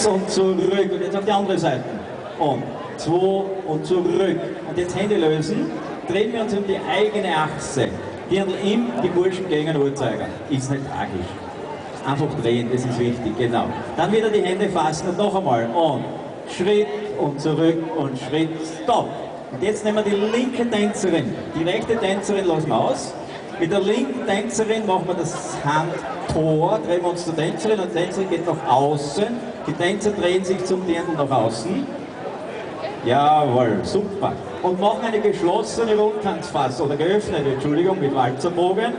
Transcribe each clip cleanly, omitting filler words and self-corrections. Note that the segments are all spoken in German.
und zurück. Und jetzt auf die andere Seite. Und 2 und zurück. Und jetzt Hände lösen. Drehen wir uns um die eigene Achse. Dirndl die Burschen gegen den Uhrzeiger. Ist nicht tragisch. Einfach drehen, das ist wichtig, genau. Dann wieder die Hände fassen und noch einmal. Und Schritt und zurück und Schritt, stopp. Und jetzt nehmen wir die linke Tänzerin. Die rechte Tänzerin lassen wir aus. Mit der linken Tänzerin machen wir das Handtor, drehen wir uns zur Tänzerin und die Tänzerin geht nach außen. Die Tänzer drehen sich zum Dirndl nach außen. Jawohl, super. Und machen eine geschlossene Rundtanzfass oder geöffnete, Entschuldigung, mit Walzerbogen.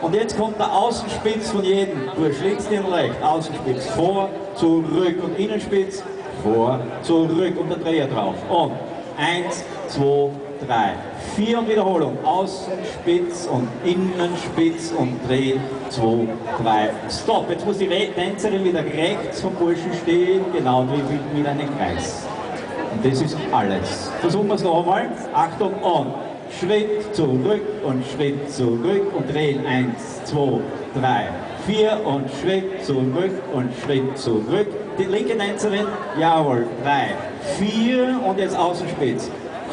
Und jetzt kommt der Außenspitz von jedem. Durch Linksdirndl rechts, Außenspitz, vor, zurück und Innenspitz, vor, zurück und der Dreher drauf. Und 1, 2, 3, 4 und Wiederholung. Außenspitz und Innenspitz und drehen. 2, 3, stopp. Jetzt muss die Tänzerin wieder rechts vom Burschen stehen, genau wie wieder einen Kreis. Und das ist alles. Versuchen wir es noch einmal. Achtung, und Schritt zurück und Schritt zurück und drehen. 1, 2, 3, 4 und Schritt zurück und Schritt zurück. Die linke Tänzerin, jawohl, 3, 4 und jetzt Außenspitz.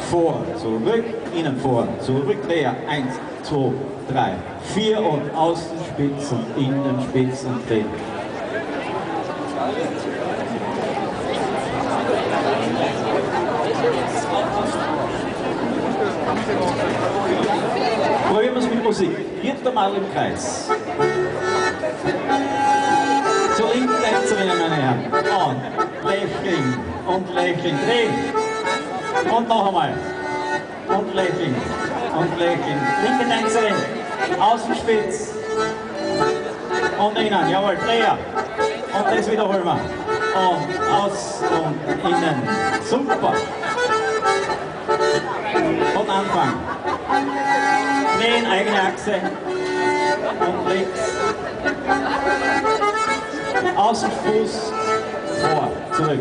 Vor, zurück, innen vor, zurück, Dreher. 1, 2, 3, 4 und Außenspitz und Innenspitz und drehen. Probieren wir es mit Musik. Vierter Mal im Kreis. Zur linken Tänzerin, meine Herren. Und lächeln und lächeln. Drehen. Und noch einmal. Und lächeln. Und lächeln. Linke Tänzerin. Außenspitz. Und innen. Jawohl, Dreher. Und das wiederholen wir. Und aus und innen. Super. Und Anfang. Drehen, eigene Achse. Und links. Außenfuß. Vor, zurück.